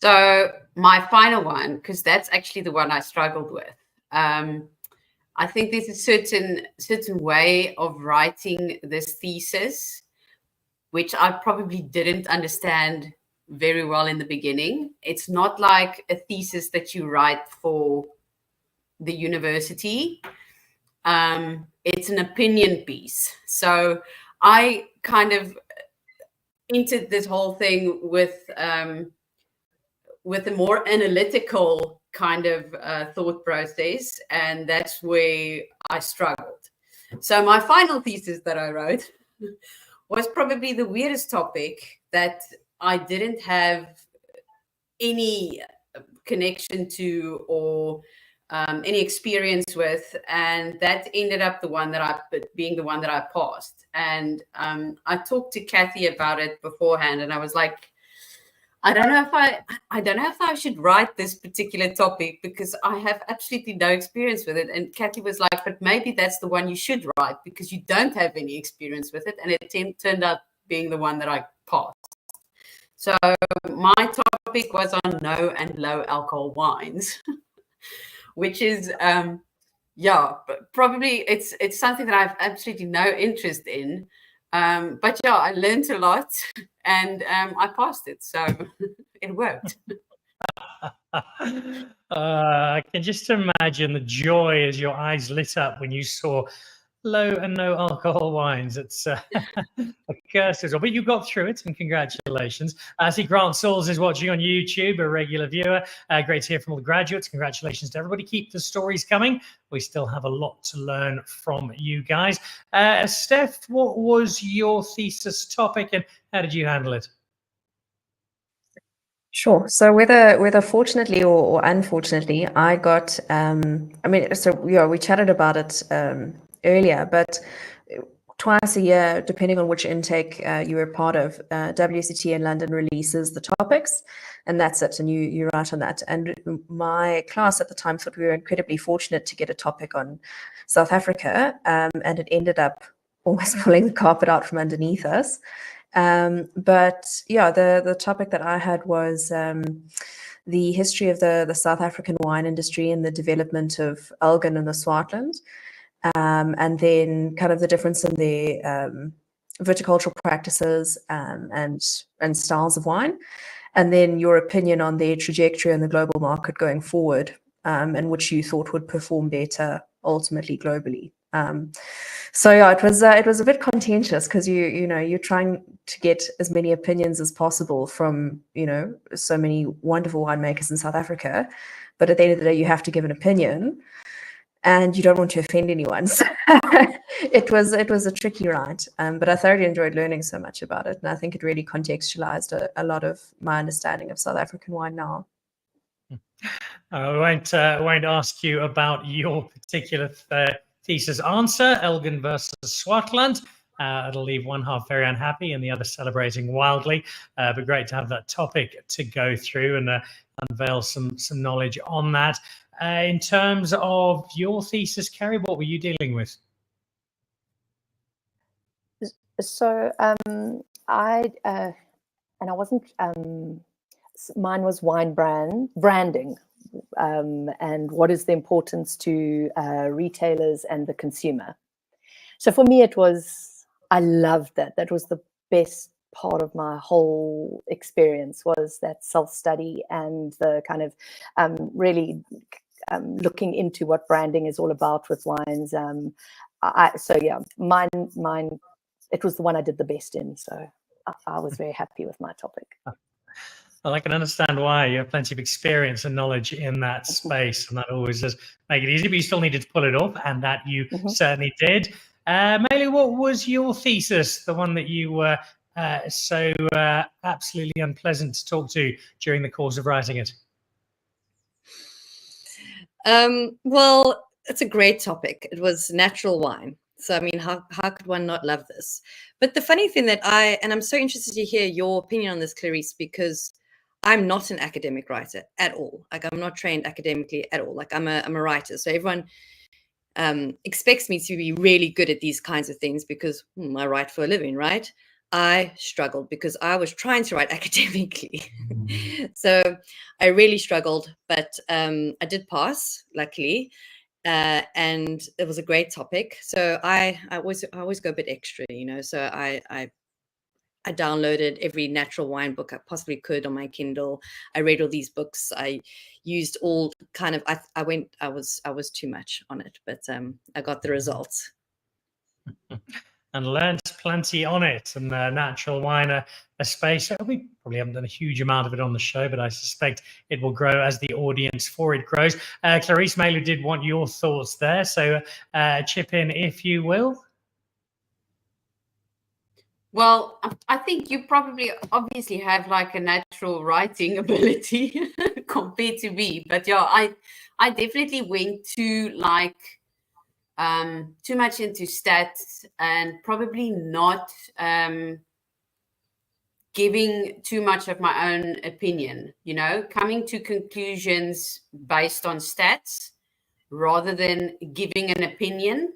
So my final one, because that's actually the one I struggled with. I think there's a certain way of writing this thesis which I probably didn't understand very well in the beginning. It's not like a thesis that you write for the university. It's an opinion piece. So I kind of entered this whole thing with a more analytical kind of thought process, and that's where I struggled. So my final thesis that I wrote was probably the weirdest topic that I didn't have any connection to or any experience with, and that ended up being the one that I passed. And I talked to Kathy about it beforehand, and I was like, I don't know if I should write this particular topic because I have absolutely no experience with it. And Kathy was like, but maybe that's the one you should write because you don't have any experience with it. And it turned out being the one that I passed. So my topic was on no and low alcohol wines, which is, probably it's something that I have absolutely no interest in. But yeah, I learned a lot and I passed it. So it worked. I can just imagine the joy as your eyes lit up when you saw low and no alcohol wines. It's a curse as well, but you got through it, and congratulations. I see Grant Sauls is watching on YouTube, a regular viewer. Great to hear from all the graduates. Congratulations to everybody. Keep the stories coming. We still have a lot to learn from you guys. Steph, what was your thesis topic and how did you handle it? Sure. So whether fortunately or unfortunately, I got, we chatted about it earlier, but twice a year, depending on which intake you were part of, WSET in London releases the topics, and that's it, and you write on that. And my class at the time thought we were incredibly fortunate to get a topic on South Africa, and it ended up almost pulling the carpet out from underneath us. But yeah, the topic that I had was the history of the South African wine industry and the development of Elgin and the Swartland, and then kind of the difference in their viticultural practices and styles of wine, and then your opinion on their trajectory in the global market going forward, and which you thought would perform better ultimately globally. So yeah, it was a bit contentious because you're trying to get as many opinions as possible from so many wonderful winemakers in South Africa, but at the end of the day you have to give an opinion, and you don't want to offend anyone. So it was a tricky write, but I thoroughly enjoyed learning so much about it, and I think it really contextualized a lot of my understanding of South African wine now. I won't ask you about your particular thesis answer, Elgin versus Swartland. It'll leave one half very unhappy and the other celebrating wildly. But great to have that topic to go through and unveil some knowledge on that. In terms of your thesis, Kerry, what were you dealing with? So I wasn't. mine was wine branding, and what is the importance to retailers and the consumer. So for me, I loved that. That was the best part of my whole experience, was that self-study and the kind of really looking into what branding is all about with wines. So yeah, mine, it was the one I did the best in. So I was very happy with my topic. Well, I can understand why. You have plenty of experience and knowledge in that space, and that always does make it easy, but you still needed to pull it off, and that you certainly did. Malu, what was your thesis, the one that you were so absolutely unpleasant to talk to during the course of writing it? Well, it's a great topic. It was natural wine. So, I mean, how could one not love this? But the funny thing that I'm so interested to hear your opinion on this, Clarise, because I'm not an academic writer at all. Like, I'm not trained academically at all. Like, I'm a writer. So everyone expects me to be really good at these kinds of things because I write for a living, right? I struggled because I was trying to write academically. So I really struggled, but I did pass, luckily. And it was a great topic. So I always go a bit extra, you know. So I downloaded every natural wine book I possibly could on my Kindle. I read all these books. I used all kind of. I was too much on it, but I got the results. And learned plenty on it. And natural wine, a space. We probably haven't done a huge amount of it on the show, but I suspect it will grow as the audience for it grows. Clarise, Malu did want your thoughts there, so chip in if you will. Well, I think you probably obviously have like a natural writing ability compared to me, but yeah, I definitely went to like too much into stats and probably not giving too much of my own opinion, you know, coming to conclusions based on stats rather than giving an opinion.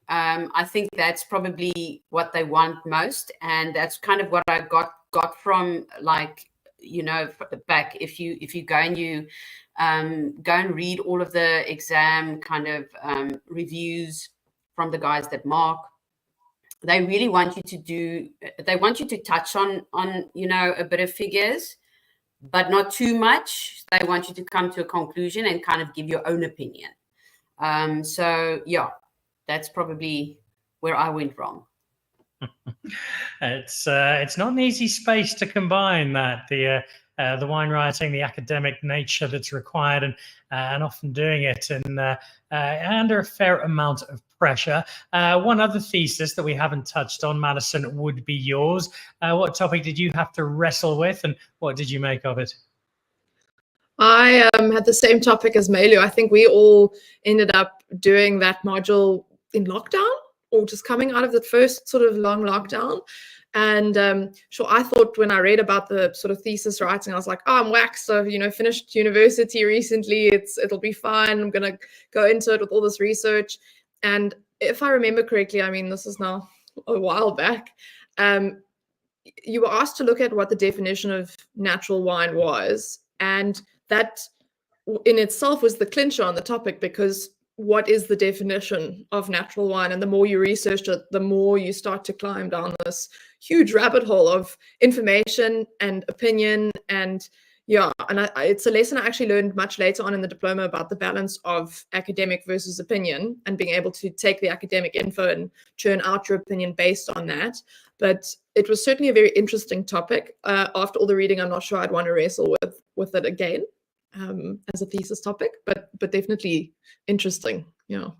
I think that's probably what they want most, and that's kind of what I got from, like, you know, back if you go and you go and read all of the exam kind of reviews from the guys that mark. They really want you to touch on you know, a bit of figures, but not too much. They want you to come to a conclusion and kind of give your own opinion. So yeah, that's probably where I went wrong. It's not an easy space to combine that, the wine writing, the academic nature that's required, and often doing it under a fair amount of pressure. One other thesis that we haven't touched on, Madison, would be yours. What topic did you have to wrestle with, and what did you make of it? I had the same topic as Malu. I think we all ended up doing that module in lockdown, or just coming out of the first sort of long lockdown. And sure, I thought when I read about the sort of thesis writing, I was like, oh, I'm waxed. So, you know, finished university recently. It'll be fine. I'm going to go into it with all this research. And if I remember correctly, I mean, this is now a while back, you were asked to look at what the definition of natural wine was. And that in itself was the clincher on the topic, because what is the definition of natural wine? And the more you research it, the more you start to climb down this huge rabbit hole of information and opinion. And yeah, and it's a lesson I actually learned much later on in the diploma about the balance of academic versus opinion, and being able to take the academic info and churn out your opinion based on that. But it was certainly a very interesting topic. After all the reading, I'm not sure I'd want to wrestle with it again. As a thesis topic, but definitely interesting. Yeah.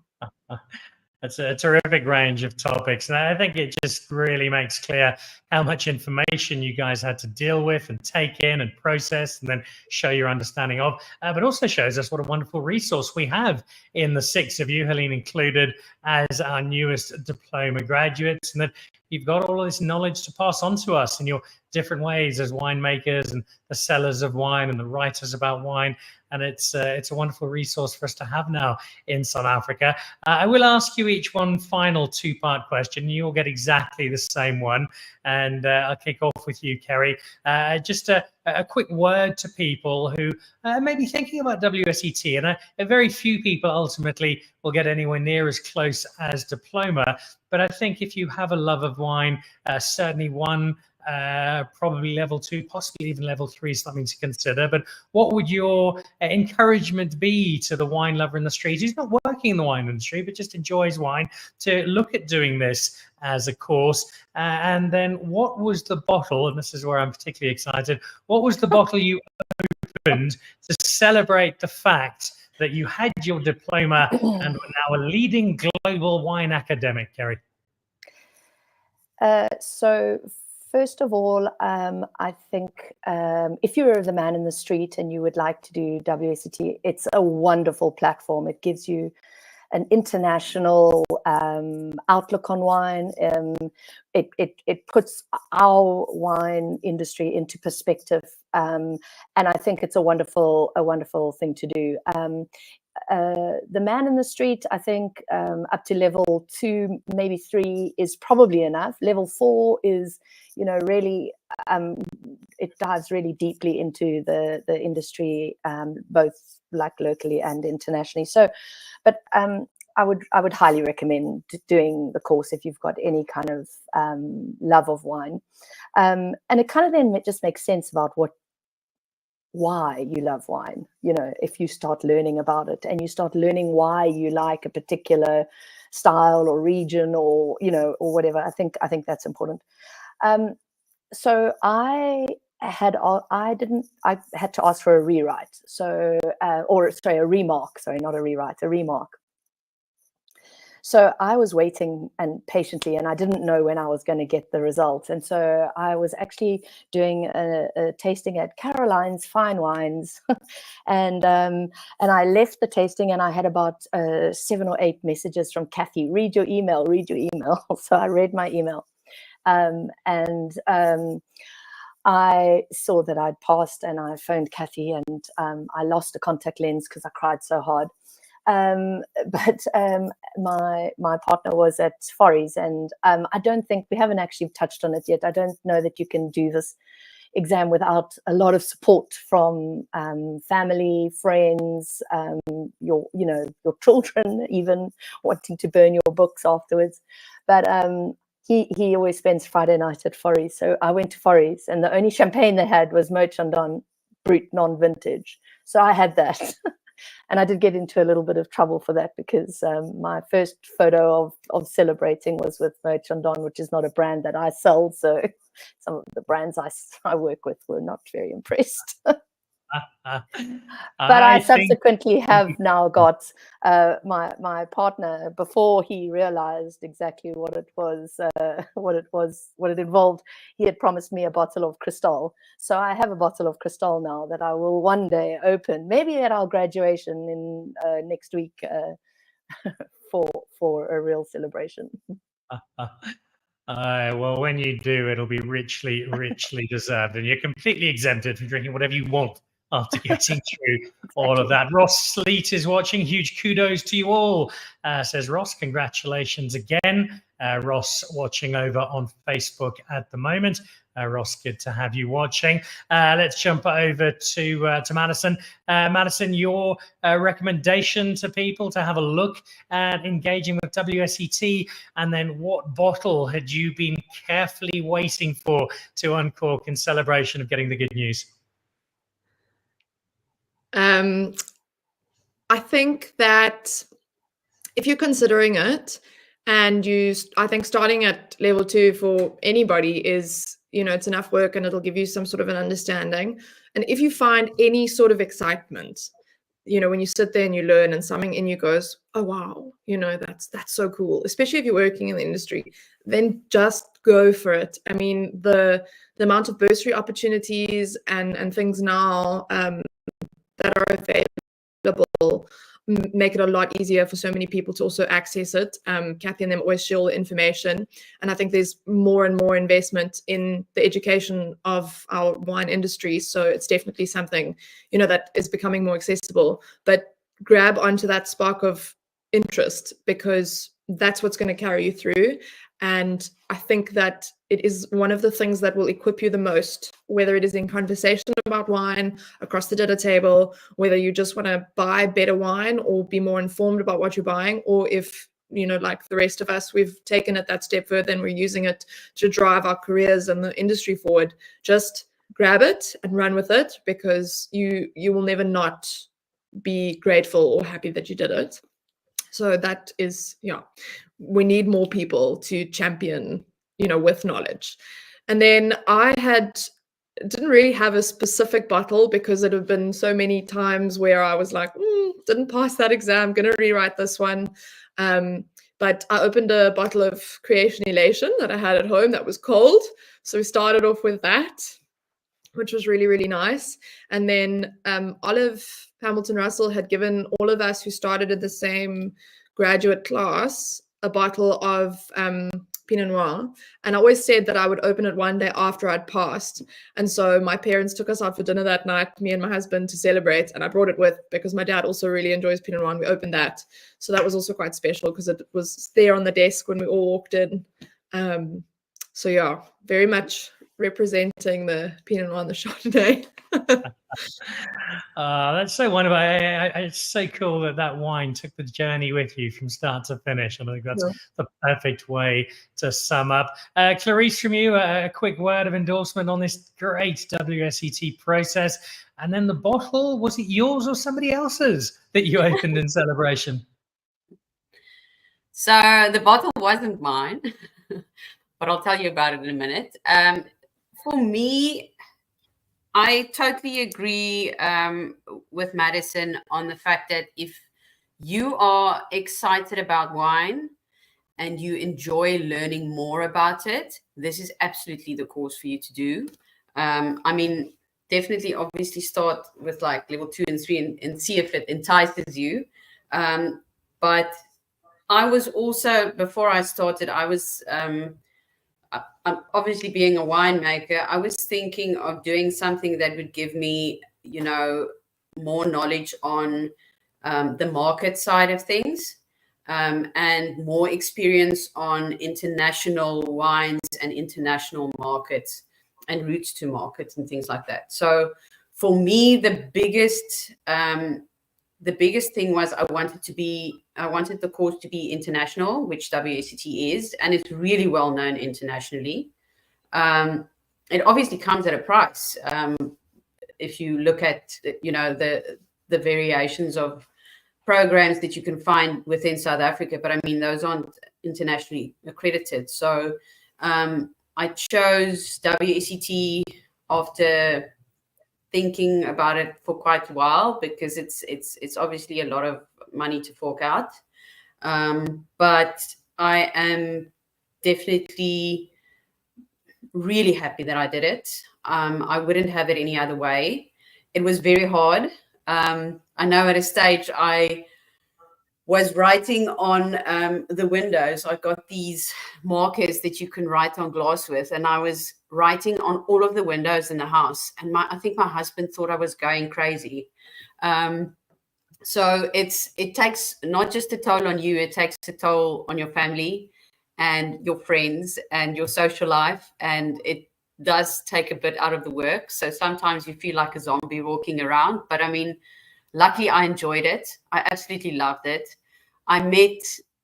It's a terrific range of topics, and I think it just really makes clear how much information you guys had to deal with and take in and process, and then show your understanding of, but also shows us what a wonderful resource we have in the six of you, Helene included, as our newest diploma graduates, and that you've got all of this knowledge to pass on to us, and you're different ways as winemakers and the sellers of wine and the writers about wine. And it's a wonderful resource for us to have now in South Africa. I will ask you each one final two-part question. You'll get exactly the same one. And I'll kick off with you, Kerry. Just a quick word to people who may be thinking about WSET. And very few people ultimately will get anywhere near as close as diploma. But I think if you have a love of wine, certainly one, probably level 2, possibly even level 3 is something to consider. But what would your encouragement be to the wine lover in the street who's not working in the wine industry but just enjoys wine to look at doing this as a course? And then what was the bottle, and this is where I'm particularly excited, what was the bottle you opened to celebrate the fact that you had your diploma and were now a leading global wine academic, Kerry? So first of all, I think if you're the man in the street and you would like to do WSET, it's a wonderful platform. It gives you an international outlook on wine. It puts our wine industry into perspective, and I think it's a wonderful thing to do. The man in the street, I think up to level 2, maybe 3 is probably enough. Level 4 is, really, it dives really deeply into the industry, both like locally and internationally. So, but I would highly recommend doing the course if you've got any kind of love of wine, and it kind of then just makes sense about why you love wine. If you start learning about it and you start learning why you like a particular style or region or or whatever, I think that's important. So I had to ask for a rewrite, a remark, not a rewrite, a remark. So I was waiting and patiently, and I didn't know when I was going to get the result. And so I was actually doing a tasting at Caroline's Fine Wines, and I left the tasting, and I had about 7 or 8 messages from Kathy. Read your email. So I read my email, and I saw that I'd passed, and I phoned Kathy, and I lost a contact lens because I cried so hard. But my partner was at Forries, and I don't think we haven't actually touched on it yet. I don't know that you can do this exam without a lot of support from family, friends, your children, even wanting to burn your books afterwards. But he always spends Friday night at Forries, so I went to Forries, and the only champagne they had was Moët Chandon Brut non-vintage. So I had that. And I did get into a little bit of trouble for that because my first photo of celebrating was with Moët Chandon, which is not a brand that I sell. So some of the brands I work with were not very impressed. But I subsequently have now got my partner, before he realized exactly what it involved, he had promised me a bottle of Cristal. So I have a bottle of Cristal now that I will one day open, maybe at our graduation in next week, for a real celebration. Well, when you do, it'll be richly deserved, and you're completely exempted from drinking whatever you want after getting through all of that. Ross Sleet is watching. Huge kudos to you all, says Ross. Congratulations again. Ross watching over on Facebook at the moment. Ross, good to have you watching. Let's jump over to Madison. Madison, your recommendation to people to have a look at engaging with WSET, and then what bottle had you been carefully waiting for to uncork in celebration of getting the good news? I think that if you're considering it, and I think starting at level 2 for anybody is, it's enough work, and it'll give you some sort of an understanding. And if you find any sort of excitement, when you sit there and you learn and something in you goes, oh, wow, that's so cool, especially if you're working in the industry, then just go for it. I mean, the amount of bursary opportunities and things now that are available make it a lot easier for so many people to also access it. Kathy and them always share all the information. And I think there's more and more investment in the education of our wine industry. So it's definitely something, you know, that is becoming more accessible. But grab onto that spark of interest, because that's what's going to carry you through. And I think that it is one of the things that will equip you the most, whether it is in conversation about wine across the dinner table, whether you just want to buy better wine or be more informed about what you're buying, or if, you know, like the rest of us, we've taken it that step further and we're using it to drive our careers and the industry forward. Just grab it and run with it, because you will never not be grateful or happy that you did it. So that is, yeah, we need more people to champion, you know, with knowledge. And then I didn't really have a specific bottle, because it had been so many times where I was like, didn't pass that exam, gonna rewrite this one. But I opened a bottle of Creation Elation that I had at home that was cold. So we started off with that, which was really, really nice. And then Olive Hamilton Russell had given all of us who started in the same graduate class a bottle of Pinot Noir. And I always said that I would open it one day after I'd passed. And so my parents took us out for dinner that night, me and my husband, to celebrate. And I brought it with, because my dad also really enjoys Pinot Noir, and we opened that. So that was also quite special, because it was there on the desk when we all walked in. So yeah, very much representing the Pinot Noir and the Chardonnay. That's so wonderful. It's so cool that wine took the journey with you from start to finish. And I think that's the perfect way to sum up. Clarise, from you, a quick word of endorsement on this great WSET process. And then the bottle, was it yours or somebody else's that you opened in celebration? So the bottle wasn't mine, but I'll tell you about it in a minute. For me, I totally agree with Madison on the fact that if you are excited about wine and you enjoy learning more about it, this is absolutely the course for you to do. I mean, definitely, obviously start with like level 2 and 3 and see if it entices you. But I was also, before I started, I was... obviously being a winemaker, I was thinking of doing something that would give me, you know, more knowledge on the market side of things, and more experience on international wines and international markets and routes to markets and things like that. So for me, the biggest thing was I wanted the course to be international, which WSET is, and it's really well known internationally. It obviously comes at a price. If you look at, you know, the variations of programs that you can find within South Africa, but I mean, those aren't internationally accredited. So I chose WSET after thinking about it for quite a while, because it's obviously a lot of money to fork out. But I am definitely really happy that I did it. I wouldn't have it any other way. It was very hard. I know at a stage I was writing on the windows. I got these markers that you can write on glass with, and I was writing on all of the windows in the house. And I think my husband thought I was going crazy. So it takes not just a toll on you, it takes a toll on your family and your friends and your social life, and it does take a bit out of the work. So sometimes you feel like a zombie walking around, but I mean, luckily I enjoyed it. I absolutely loved it. I met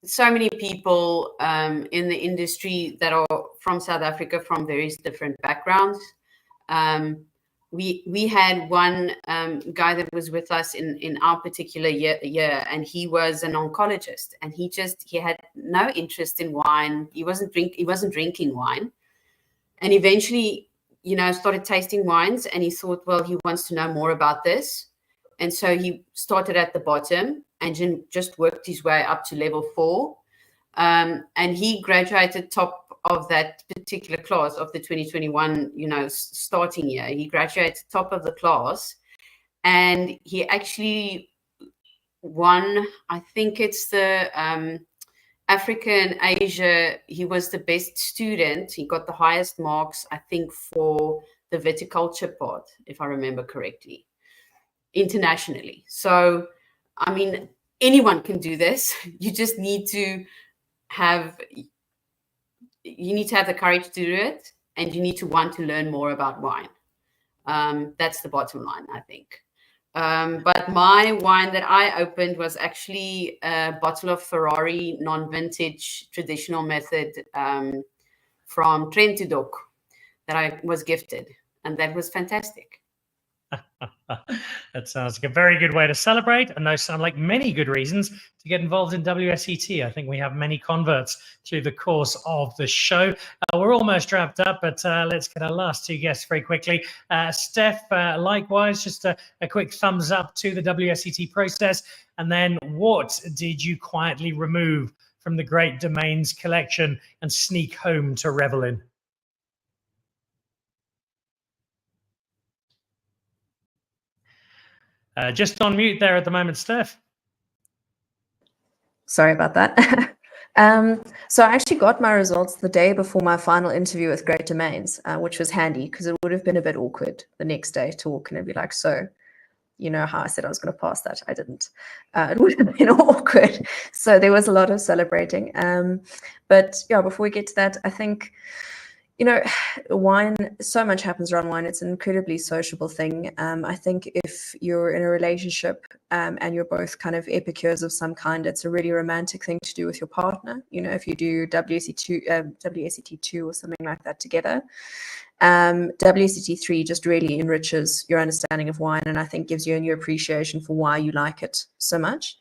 so many people in the industry that are from South Africa, from various different backgrounds. We had one guy that was with us in our particular year, and he was an oncologist, and he had no interest in wine. He wasn't drinking wine, and eventually, you know, started tasting wines, and he thought, well, he wants to know more about this, and so he started at the bottom and just worked his way up to level 4, and he graduated top of that particular class of the 2021, you know, starting year. He graduated top of the class, and he actually won, I think it's the Africa and Asia. He was the best student. He got the highest marks, I think, for the viticulture part, if I remember correctly, internationally. So, I mean, anyone can do this. You just need to have the courage to do it, and you need to want to learn more about wine. That's the bottom line, I think. But my wine that I opened was actually a bottle of Ferrari non-vintage traditional method from Trentudok that I was gifted, and that was fantastic. That sounds like a very good way to celebrate, and those sound like many good reasons to get involved in WSET. I think we have many converts through the course of the show. We're almost wrapped up, but let's get our last two guests very quickly. Steph, likewise, just a quick thumbs up to the WSET process. And then what did you quietly remove from the Great Domains collection and sneak home to revel in? Just on mute there at the moment, Steph. Sorry about that. So I actually got my results the day before my final interview with Great Domains, which was handy because it would have been a bit awkward the next day to walk in and be like, so, you know how I said I was going to pass that? I didn't. It would have been awkward. So there was a lot of celebrating. But yeah, before we get to that, I think, you know, wine, so much happens around wine. It's an incredibly sociable thing. I think if you're in a relationship and you're both kind of epicures of some kind, it's a really romantic thing to do with your partner. You know, if you do WSET 2 or something like that together. WSET 3 just really enriches your understanding of wine, and I think gives you a new appreciation for why you like it so much.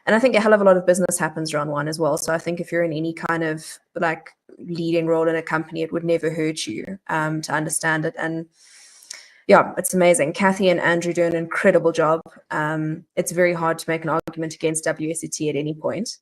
And I think a hell of a lot of business happens around wine as well. So I think if you're in any kind of like leading role in a company, it would never hurt you to understand it. And yeah, it's amazing. Kathy and Andrew do an incredible job. It's very hard to make an argument against WSET at any point.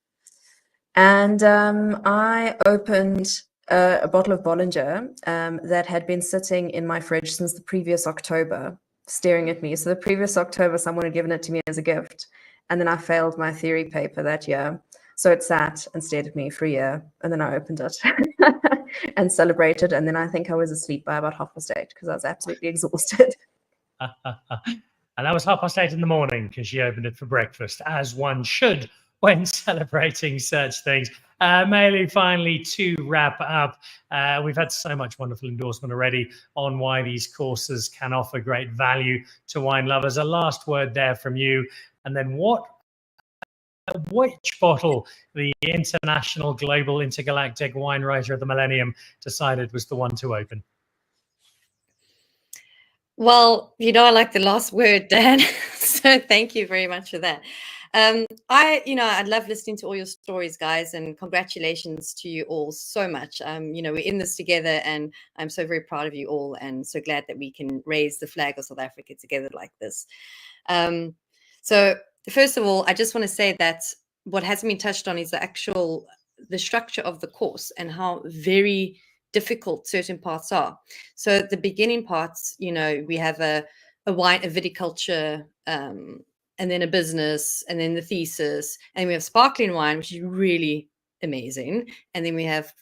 And I opened a bottle of Bollinger that had been sitting in my fridge since the previous October, staring at me. So the previous October, someone had given it to me as a gift. And then I failed my theory paper that year. So it sat and stared at me for a year. And then I opened it and celebrated. And then I think I was asleep by about 8:30 because I was absolutely exhausted. And that was 8:30 in the morning because she opened it for breakfast, as one should when celebrating such things. Malu, finally, to wrap up, we've had so much wonderful endorsement already on why these courses can offer great value to wine lovers. A last word there from you. And then which bottle the international, global, intergalactic wine writer of the millennium decided was the one to open? Well, you know, I like the last word, Dan. So thank you very much for that. I love listening to all your stories, guys, and congratulations to you all so much. We're in this together, and I'm so very proud of you all, and so glad that we can raise the flag of South Africa together like this. So first of all, I just want to say that what hasn't been touched on is the structure of the course and how very difficult certain parts are. So the beginning parts, you know, we have a viticulture, and then a business, and then the thesis, and we have sparkling wine, which is really amazing, and then we have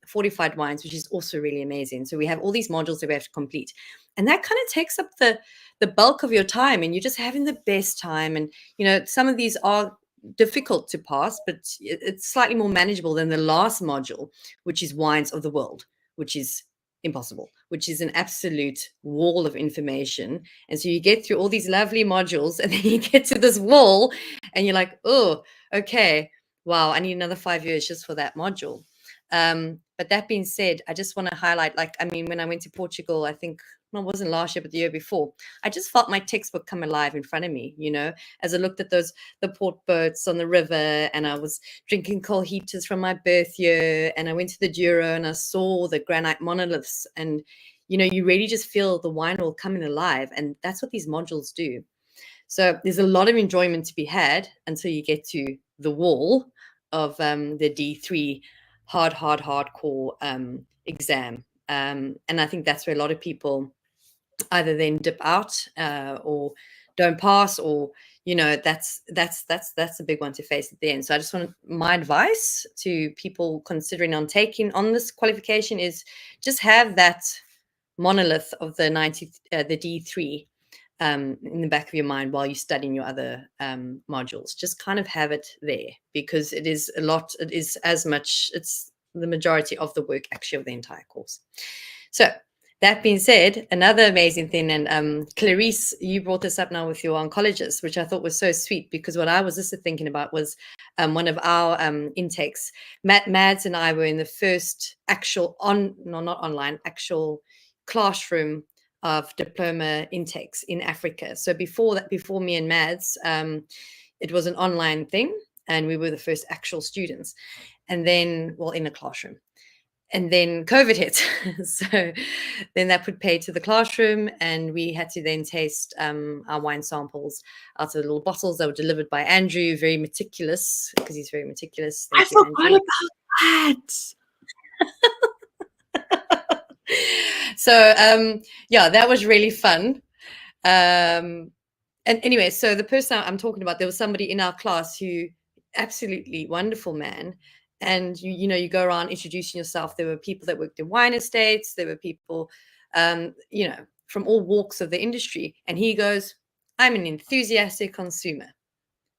fortified wines, which is also really amazing. So we have all these modules that we have to complete, and that kind of takes up the bulk of your time, and you're just having the best time. And you know, some of these are difficult to pass, but it's slightly more manageable than the last module, which is wines of the world, which is impossible, which is an absolute wall of information. And so you get through all these lovely modules, and then you get to this wall, and you're like, oh, okay, wow, I need another 5 years just for that module. But that being said, I just want to highlight, when I went to Portugal, I think, no, it wasn't last year, but the year before, I just felt my textbook come alive in front of me, you know, as I looked at the port boats on the river, and I was drinking cohitas from my birth year, and I went to the Douro and I saw the granite monoliths, and, you know, you really just feel the wine will come in alive, and that's what these modules do. So there's a lot of enjoyment to be had until you get to the wall of the D3 hardcore exam. And I think that's where a lot of people either then dip out or don't pass, or, you know, that's a big one to face at the end. So I just want my advice to people considering on taking on this qualification is just have that monolith of the D3 in the back of your mind while you're studying your other modules. Just kind of have it there, because it is a lot. It is as much. It's the majority of the work actually of the entire course. So that being said, another amazing thing, and Clarise, you brought this up now with your oncologist, which I thought was so sweet, because what I was just thinking about was one of our intakes. Mads and I were in the first actual actual classroom of diploma intakes in Africa. So before me and Mads, it was an online thing, and we were the first actual students. And then, well, in a classroom. And then COVID hit. So then that put paid to the classroom, and we had to then taste our wine samples out of the little bottles that were delivered by Andrew, very meticulous, because he's very meticulous. I forgot about that. So yeah, that was really fun. And anyway, so the person I'm talking about, there was somebody in our class who absolutely wonderful man. And you know, you go around introducing yourself. There were people that worked in wine estates. There were people, you know, from all walks of the industry. And he goes, "I'm an enthusiastic consumer."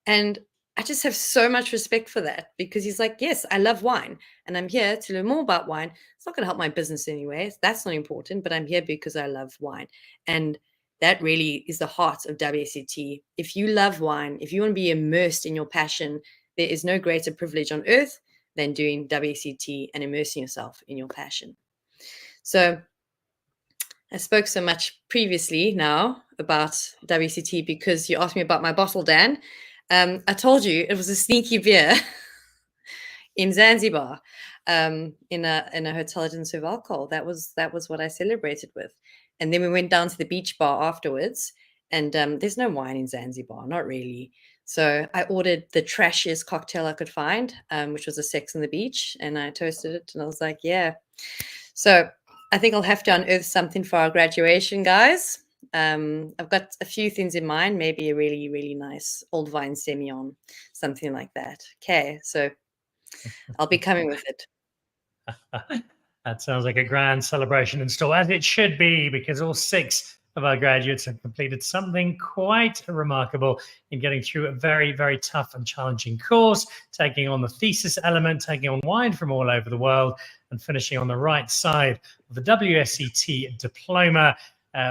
And I just have so much respect for that, because he's like, yes, I love wine, and I'm here to learn more about wine. It's not going to help my business anyway. That's not important, but I'm here because I love wine. And that really is the heart of WSET. If you love wine, if you want to be immersed in your passion, there is no greater privilege on earth than doing WSET and immersing yourself in your passion. So I spoke so much previously now about WSET because you asked me about my bottle, Dan. I told you it was a sneaky beer in Zanzibar, in a hotel that didn't serve alcohol. That was what I celebrated with. And then we went down to the beach bar afterwards, and there's no wine in Zanzibar, not really. So I ordered the trashiest cocktail I could find, which was a Sex on the Beach, and I toasted it, and I was like, yeah. So I think I'll have to unearth something for our graduation, guys. I've got a few things in mind, maybe a really, really nice old vine Semillon, something like that. Okay, so I'll be coming with it. That sounds like a grand celebration in store, as it should be, because all 6 of our graduates have completed something quite remarkable in getting through a very, very tough and challenging course, taking on the thesis element, taking on wine from all over the world, and finishing on the right side of the WSET diploma,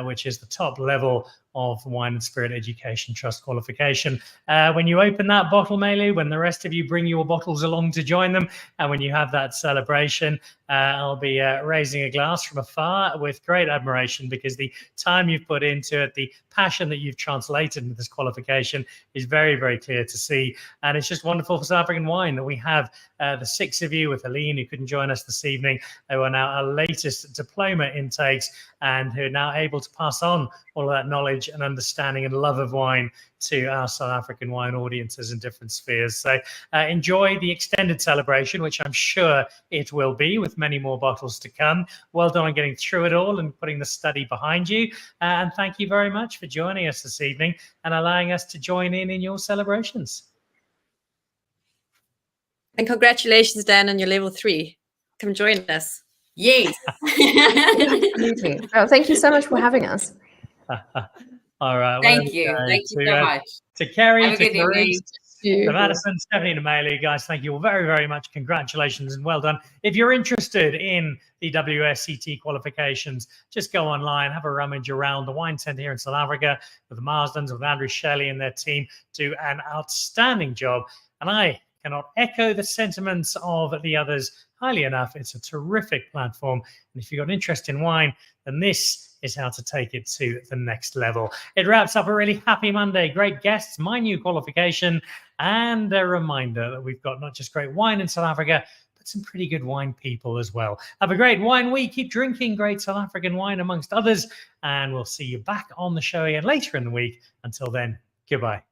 which is the top level of Wine and Spirit Education Trust qualification. When you open that bottle, Malu, when the rest of you bring your bottles along to join them, and when you have that celebration, I'll be raising a glass from afar with great admiration, because the time you've put into it, the passion that you've translated into this qualification is very, very clear to see. And it's just wonderful for South African wine that we have the 6 of you, with Aline, who couldn't join us this evening, who are now our latest diploma intakes, and who are now able to pass on all of that knowledge and understanding and love of wine to our South African wine audiences in different spheres. So enjoy the extended celebration, which I'm sure it will be, with many more bottles to come. Well done on getting through it all and putting the study behind you. And thank you very much for joining us this evening and allowing us to join in your celebrations. And congratulations, Dan, on your level 3. Come join us. Yes. Absolutely. Oh, thank you so much for having us. All right. Thank you. Thank you so much. To Kerry, Have a to good evening. Clarise, to Madison, Stephanie, and Malu, guys, thank you all very, very much. Congratulations and well done. If you're interested in the WSET qualifications, just go online, have a rummage around the wine centre here in South Africa with the Marsdens, with Andrew Shelley and their team, do an outstanding job. And I cannot echo the sentiments of the others highly enough. It's a terrific platform. And if you've got an interest in wine, then this is how to take it to the next level. It wraps up a really happy Monday. Great guests, my new qualification, and a reminder that we've got not just great wine in South Africa, but some pretty good wine people as well. Have a great wine week. Keep drinking great South African wine amongst others. And we'll see you back on the show again later in the week. Until then, goodbye.